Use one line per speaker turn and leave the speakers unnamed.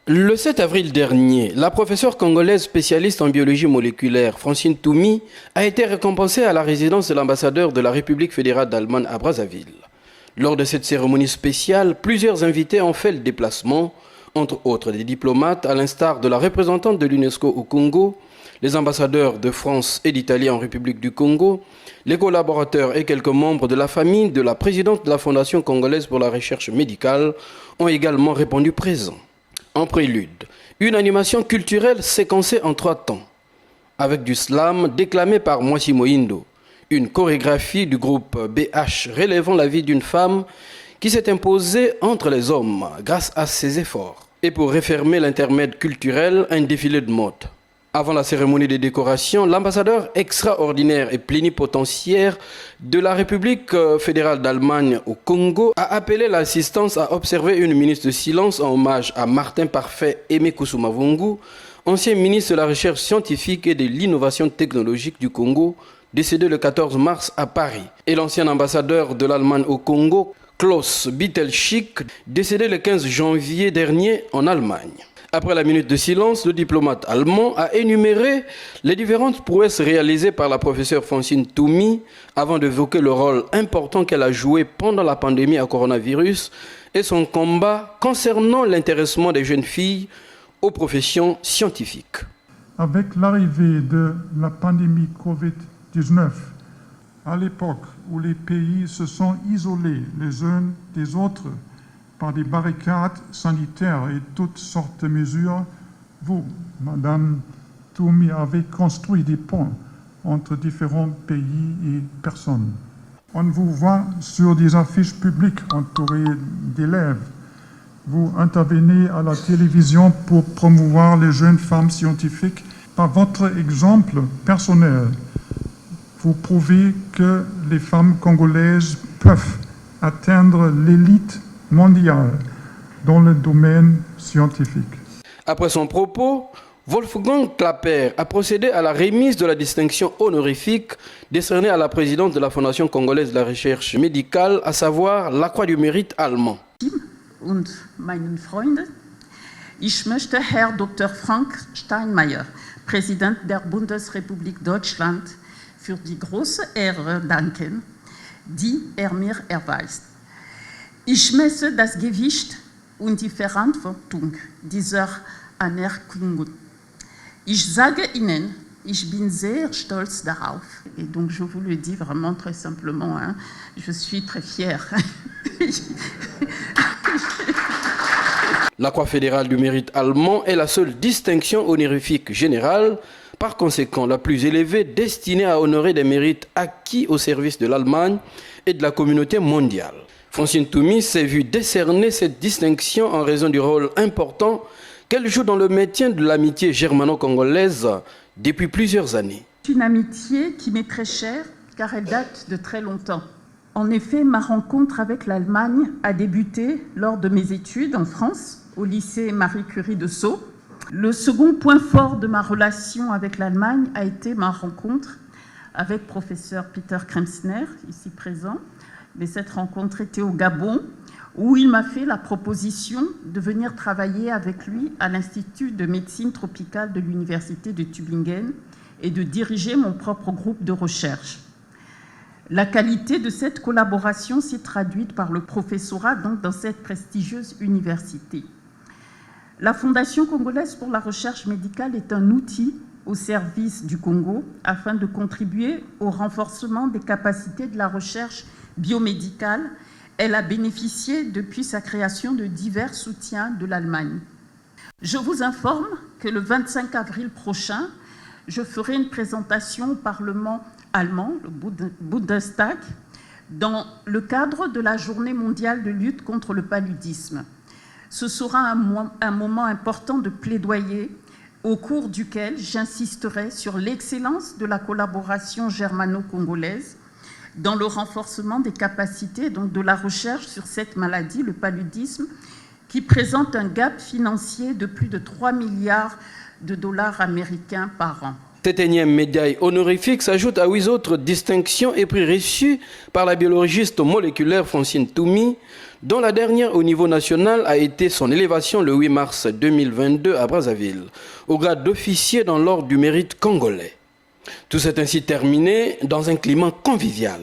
Le 7 avril dernier, la professeure congolaise spécialiste en biologie moléculaire, Francine Toumi, a été récompensée à la résidence de l'ambassadeur de la République fédérale d'Allemagne à Brazzaville. Lors de cette cérémonie spéciale, plusieurs invités ont fait le déplacement, entre autres des diplomates, à l'instar de la représentante de l'UNESCO au Congo, les ambassadeurs de France et d'Italie en République du Congo, les collaborateurs et quelques membres de la famille de la présidente de la Fondation congolaise pour la recherche médicale ont également répondu présents. En prélude, une animation culturelle séquencée en 3 temps, avec du slam déclamé par Mwasi Moindo, une chorégraphie du groupe BH relevant la vie d'une femme qui s'est imposée entre les hommes grâce à ses efforts. Et pour refermer l'intermède culturel, un défilé de mode. Avant la cérémonie de décoration, l'ambassadeur extraordinaire et plénipotentiaire de la République fédérale d'Allemagne au Congo a appelé l'assistance à observer une minute de silence en hommage à Martin Parfait Aimé Kusumavungu, ancien ministre de la Recherche scientifique et de l'innovation technologique du Congo, décédé le 14 mars à Paris, et l'ancien ambassadeur de l'Allemagne au Congo, Klaus Bittelschik, décédé le 15 janvier dernier en Allemagne. Après la minute de silence, le diplomate allemand a énuméré les différentes prouesses réalisées par la professeure Francine Toumi avant d'évoquer le rôle important qu'elle a joué pendant la pandémie à coronavirus et son combat concernant l'intéressement des jeunes filles aux professions scientifiques.
Avec l'arrivée de la pandémie Covid-19, à l'époque où les pays se sont isolés les uns des autres par des barricades sanitaires et toutes sortes de mesures, vous, Madame Toumi, avez construit des ponts entre différents pays et personnes. On vous voit sur des affiches publiques entourées d'élèves. Vous intervenez à la télévision pour promouvoir les jeunes femmes scientifiques. Par votre exemple personnel, vous prouvez que les femmes congolaises peuvent atteindre l'élite mondiale dans le domaine scientifique.
Après son propos, Wolfgang Klapper a procédé à la remise de la distinction honorifique décernée à la présidente de la Fondation congolaise de la recherche médicale, à savoir la Croix du Mérite allemand.
Und meinen Freunden, ich möchte Herr Dr. Frank Steinmeier, Präsident der Bundesrepublik Deutschland, für die große Ehre danken, die mir erweist. Ich messe das Gewicht und die Verantwortung dieser Anerkennung. Ich sage Ihnen, ich bin sehr stolz darauf. Et donc je vous le dis vraiment très simplement, hein, je suis très fière.
La Croix fédérale du mérite allemand est la seule distinction honorifique générale, par conséquent la plus élevée, destinée à honorer des mérites acquis au service de l'Allemagne et de la communauté mondiale. Francine Toumi s'est vue décerner cette distinction en raison du rôle important qu'elle joue dans le maintien de l'amitié germano-congolaise depuis plusieurs années.
C'est une amitié qui m'est très chère car elle date de très longtemps. En effet, ma rencontre avec l'Allemagne a débuté lors de mes études en France, au lycée Marie Curie de Sceaux. Le second point fort de ma relation avec l'Allemagne a été ma rencontre avec professeur Peter Kremsner, ici présent. Mais cette rencontre était au Gabon, où il m'a fait la proposition de venir travailler avec lui à l'Institut de médecine tropicale de l'Université de Tübingen et de diriger mon propre groupe de recherche. La qualité de cette collaboration s'est traduite par le professorat donc, dans cette prestigieuse université. La Fondation congolaise pour la recherche médicale est un outil au service du Congo afin de contribuer au renforcement des capacités de la recherche biomédicale. Elle a bénéficié depuis sa création de divers soutiens de l'Allemagne. Je vous informe que le 25 avril prochain, je ferai une présentation au Parlement allemand, le Bundestag, dans le cadre de la Journée mondiale de lutte contre le paludisme. Ce sera un moment important de plaidoyer au cours duquel j'insisterai sur l'excellence de la collaboration germano-congolaise dans le renforcement des capacités donc de la recherche sur cette maladie, le paludisme, qui présente un gap financier de plus de 3 milliards de dollars américains par an.
Cette énième médaille honorifique s'ajoute à 8 autres distinctions et prix reçus par la biologiste moléculaire Francine Toumi, dont la dernière au niveau national a été son élévation le 8 mars 2022 à Brazzaville, au grade d'officier dans l'ordre du mérite congolais. Tout s'est ainsi terminé dans un climat convivial.